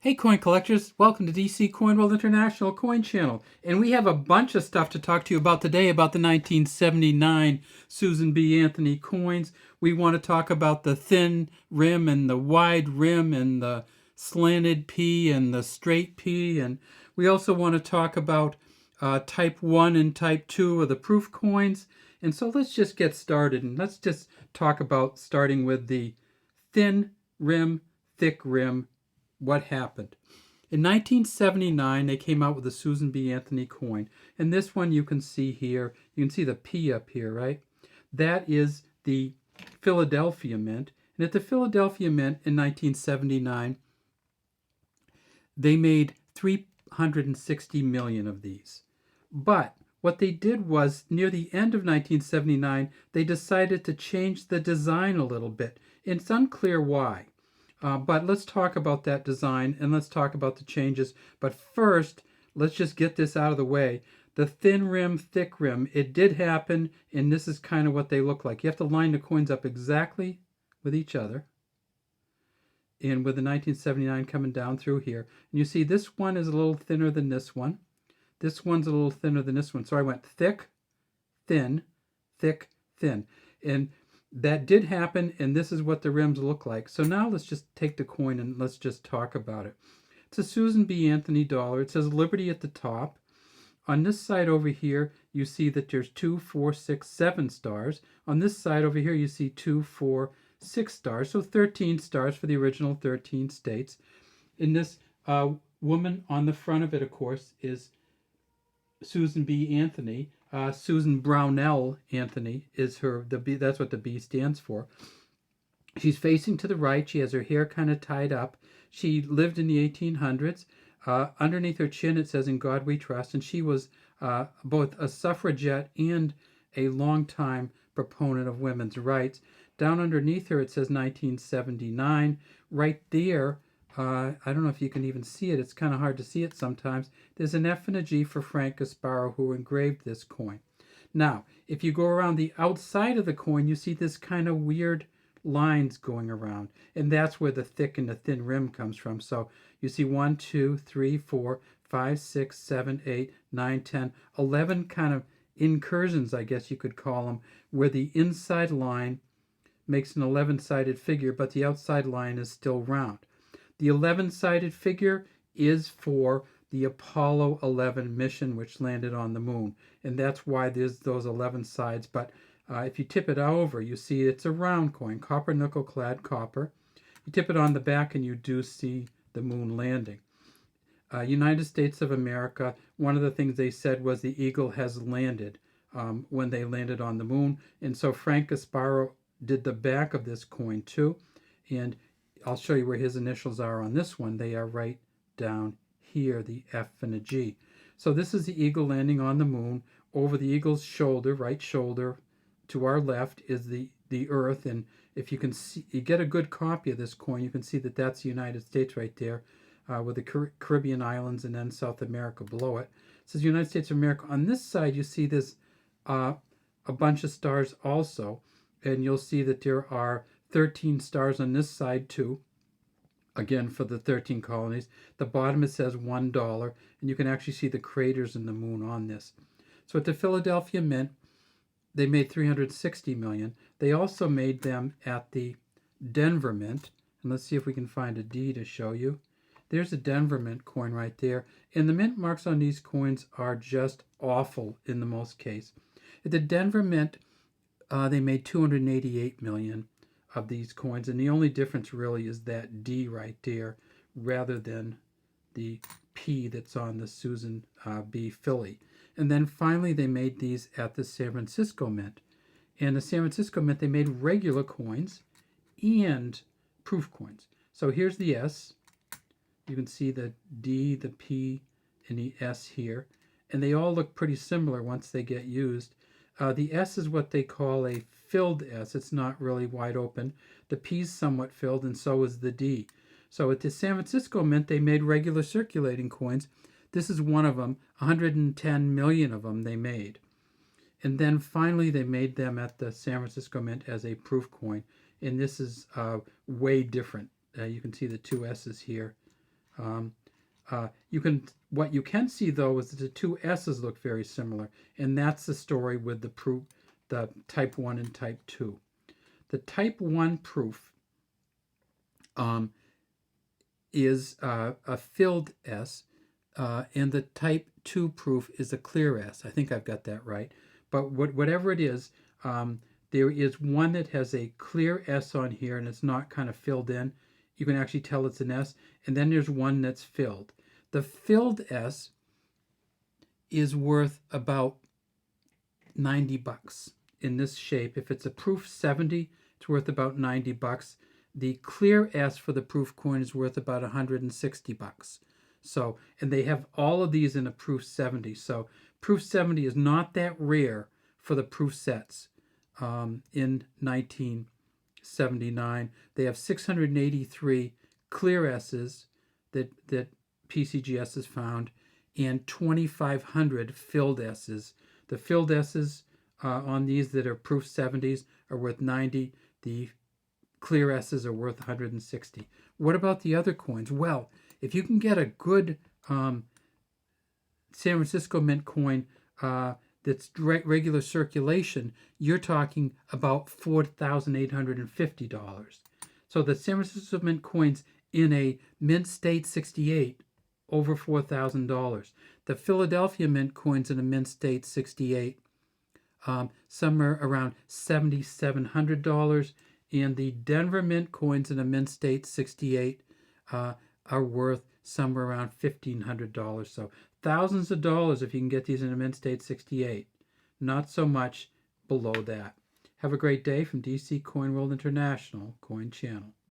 Hey coin collectors, welcome to DC Coin World International Coin Channel. And we have a bunch of stuff to talk to you about today about the 1979 Susan B. Anthony coins. We want to talk about the thin rim and the wide rim and the slanted P and the straight P. And we also want to talk about type 1 and type 2 of the proof coins. And so let's just get started and let's just talk about starting with the thin rim, thick rim. What happened? In 1979, they came out with the Susan B. Anthony coin. And this one you can see here. You can see the P up here, right? That is the Philadelphia Mint. And at the Philadelphia Mint in 1979, they made 360 million of these. But what they did was, near the end of 1979, they decided to change the design a little bit. It's unclear why. But let's talk about that design and let's talk about the changes. But first, let's just get this out of the way. The thin rim, thick rim, it did happen, and this is kind of what they look like. You have to line the coins up exactly with each other. And with the 1979 coming down through here. And you see this one is a little thinner than this one. This one's a little thinner than this one. So I went thick, thin, thick, thin. And that did happen, and this is what the rims look like. So now let's just take the coin and let's just talk about it. It's a Susan B. Anthony dollar. It says Liberty at the top. On this side over here, you see that there's 2, 4, 6, 7 stars. On this side over here, you see 2, 4, 6 stars. So 13 stars for the original 13 states. In this woman on the front of it, of course, is Susan B. Anthony. Susan Brownell Anthony is her. The B, that's what the B stands for. She's facing to the right. She has her hair kind of tied up. She lived in the 1800s. Underneath her chin, it says, "In God We Trust," and she was both a suffragette and a longtime proponent of women's rights. Down underneath her, it says 1979. Right there, I don't know if you can even see it. It's kind of hard to see it sometimes. There's an F and a G for Frank Gasparro, who engraved this coin. Now, if you go around the outside of the coin, you see this kind of weird lines going around. And that's where the thick and the thin rim comes from. So you see 1, 2, 3, 4, 5, 6, 7, 8, 9, 10, 11 kind of incursions, I guess you could call them, where the inside line makes an 11-sided figure, but the outside line is still round. The 11-sided figure is for the Apollo 11 mission, which landed on the moon. And that's why there's those 11 sides. But if you tip it over, you see it's a round coin, copper nickel clad copper. You tip it on the back and you do see the moon landing. United States of America, one of the things they said was the eagle has landed when they landed on the moon. And so Frank Gasparro did the back of this coin too. And I'll show you where his initials are on this one. They are right down here, the F and a G. So this is the eagle landing on the moon. Over the eagle's shoulder, right shoulder, to our left is the Earth. And if you can see, you get a good copy of this coin, you can see that that's the United States right there, with the Caribbean islands and then South America below it. It says United States of America. On this side, you see there's a bunch of stars also. And you'll see that there are 13 stars on this side too, again for the 13 colonies. The bottom it says $1, and you can actually see the craters in the moon on this. So at the Philadelphia Mint, they made 360 million. They also made them at the Denver Mint, and let's see if we can find a D to show you. There's a Denver Mint coin right there, and the mint marks on these coins are just awful in the most case. At the Denver Mint, they made 288 million of these coins, and the only difference really is that D right there rather than the P that's on the Susan B. Philly. And then finally they made these at the San Francisco Mint. And the San Francisco Mint, they made regular coins and proof coins. So here's the S. You can see the D, the P, and the S here. And they all look pretty similar once they get used. The S is what they call a filled S. It's not really wide open. The P is somewhat filled, and so is the D. So at the San Francisco Mint, they made regular circulating coins. This is one of them. 110 million of them they made. And then finally, they made them at the San Francisco Mint as a proof coin. And this is way different. You can see the two S's here Um, what you can see though is that the two S's look very similar, and that's the story with the type 1 and type 2. The type 1 proof um, is a filled S, and the type 2 proof is a clear S. I think I've got that right. But whatever it is, there is one that has a clear S on here and it's not kind of filled in. You can actually tell it's an S. And then there's one that's filled. The filled S is worth about 90 bucks in this shape. If it's a proof 70, it's worth about 90 bucks. The clear S for the proof coin is worth about 160 bucks. So, and they have all of these in a proof 70. So proof 70 is not that rare for the proof sets in 1979. They have 683 clear S's that PCGS has found, and 2,500 filled S's. The filled S's on these that are proof 70s are worth 90. The clear S's are worth 160. What about the other coins? Well, if you can get a good San Francisco Mint coin that's regular circulation, you're talking about $4,850. So the San Francisco Mint coins in a Mint State 68, over $4,000. The Philadelphia Mint coins in a Mint State 68, somewhere around $7,700. And the Denver Mint coins in a Mint State 68 are worth somewhere around $1,500. So thousands of dollars if you can get these in a Mint State 68. Not so much below that. Have a great day from DC Coin World International Coin Channel.